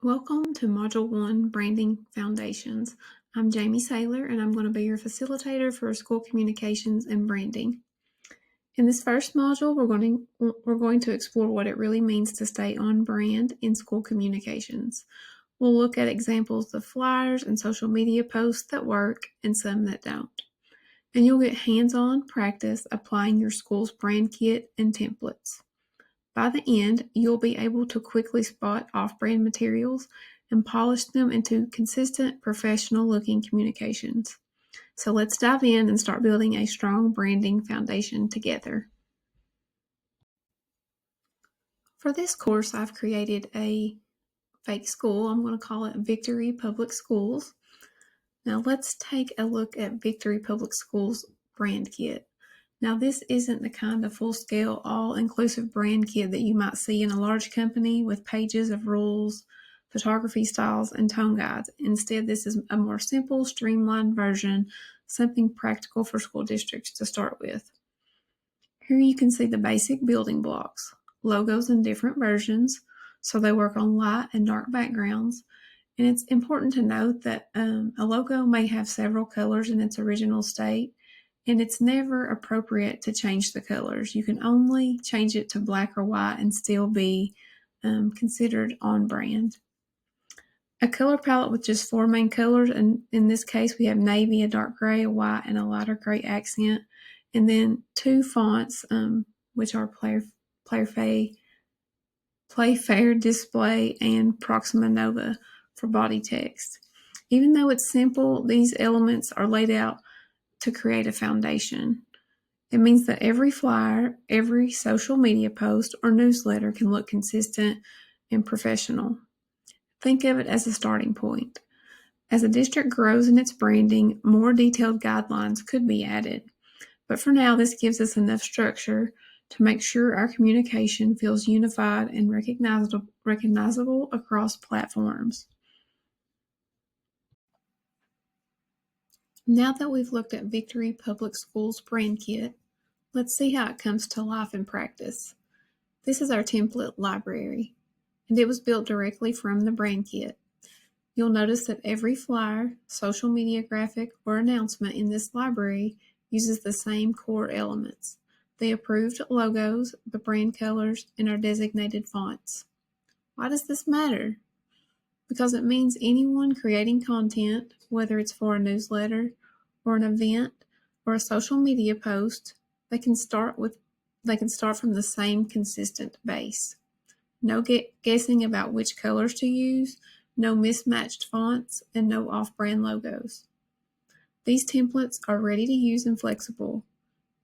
Welcome to Module 1 Branding Foundations. I'm Jamie Saylor, and I'm going to be your facilitator for school communications and branding. In this first module, we're going to explore what it really means to stay on brand in school communications. We'll look at examples of flyers and social media posts that work and some that don't. And you'll get hands-on practice applying your school's brand kit and templates. By the end, you'll be able to quickly spot off-brand materials and polish them into consistent, professional-looking communications. So let's dive in and start building a strong branding foundation together. For this course, I've created a fake school. I'm going to call it Victory Public Schools. Now let's take a look at Victory Public Schools brand kit. Now, this isn't the kind of full-scale, all-inclusive brand kit that you might see in a large company with pages of rules, photography styles, and tone guides. Instead, this is a more simple, streamlined version, something practical for school districts to start with. Here you can see the basic building blocks, logos in different versions, so they work on light and dark backgrounds. And it's important to note that a logo may have several colors in its original state, and it's never appropriate to change the colors. You can only change it to black or white and still be considered on brand. A color palette with just 4 main colors, and in this case we have navy, a dark gray, a white, and a lighter gray accent, and then 2 fonts, which are Playfair Display and Proxima Nova for body text. Even though it's simple, these elements are laid out to create a foundation. It means that every flyer, every social media post or newsletter can look consistent and professional. Think of it as a starting point. As a district grows in its branding, more detailed guidelines could be added. But for now, this gives us enough structure to make sure our communication feels unified and recognizable across platforms. Now that we've looked at Victory Public Schools brand kit, let's see how it comes to life in practice. This is our template library, and it was built directly from the brand kit. You'll notice that every flyer, social media graphic, or announcement in this library uses the same core elements: the approved logos, the brand colors, and our designated fonts. Why does this matter? Because it means anyone creating content, whether it's for a newsletter or an event or a social media post, they can start from the same consistent base. No guessing about which colors to use, no mismatched fonts, and no off-brand logos. These templates are ready to use and flexible.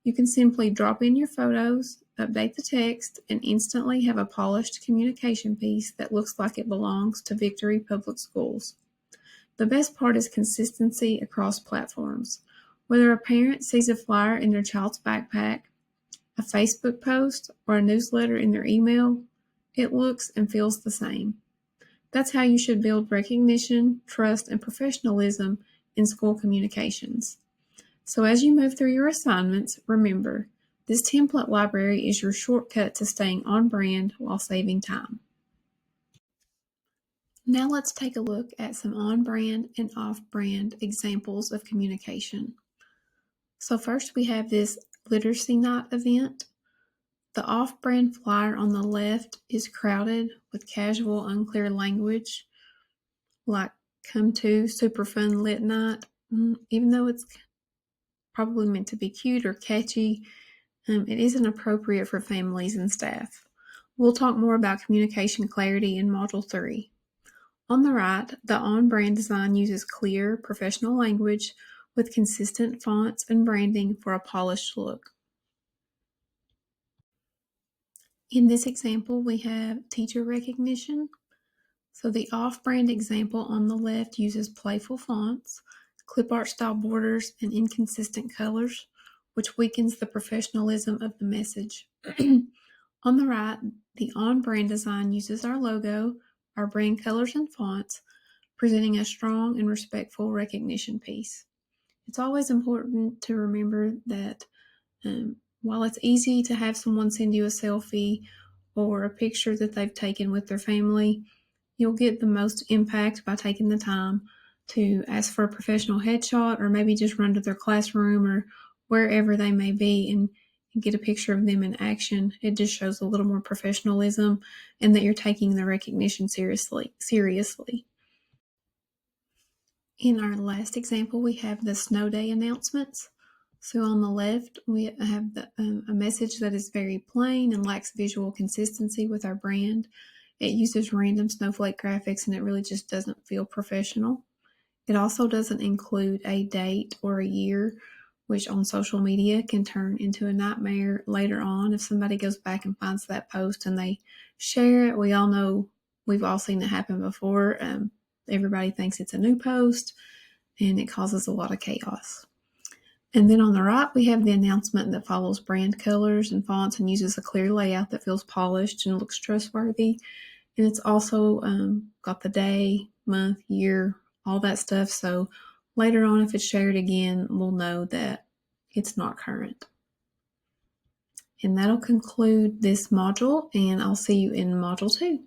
You can simply drop in your photos, update the text, and instantly have a polished communication piece that looks like it belongs to Victory Public Schools. The best part is consistency across platforms. Whether a parent sees a flyer in their child's backpack, a Facebook post, or a newsletter in their email, it looks and feels the same. That's how you should build recognition, trust, and professionalism in school communications. So as you move through your assignments, remember, this template library is your shortcut to staying on brand while saving time. Now let's take a look at some on-brand and off-brand examples of communication. So first we have this Literacy Night event. The off-brand flyer on the left is crowded with casual, unclear language, like "Come to super fun lit night," even though it's probably meant to be cute or catchy. It isn't appropriate for families and staff. We'll talk more about communication clarity in Module 3. On the right, the on-brand design uses clear, professional language with consistent fonts and branding for a polished look. In this example, we have teacher recognition. So the off-brand example on the left uses playful fonts, clip art style borders, and inconsistent colors, which weakens the professionalism of the message. On the right, the on-brand design uses our logo, our brand colors and fonts, presenting a strong and respectful recognition piece. It's always important to remember that while it's easy to have someone send you a selfie or a picture that they've taken with their family, You'll get the most impact by taking the time to ask for a professional headshot, or maybe just run to their classroom or wherever they may be and get a picture of them in action. It just shows a little more professionalism and that you're taking the recognition seriously. In our last example, we have the snow day announcements. So on the left, we have a message that is very plain and lacks visual consistency with our brand. It uses random snowflake graphics and it really just doesn't feel professional. It also doesn't include a date or a year, which on social media can turn into a nightmare later on if somebody goes back and finds that post and they share it. We all know, we've all seen it happen before. Everybody thinks it's a new post and it causes a lot of chaos. And then on the right, we have the announcement that follows brand colors and fonts and uses a clear layout that feels polished and looks trustworthy. And it's also got the day, month, year, all that stuff. So later on, if it's shared again, we'll know that it's not current. And that'll conclude this module, and I'll see you in Module 2.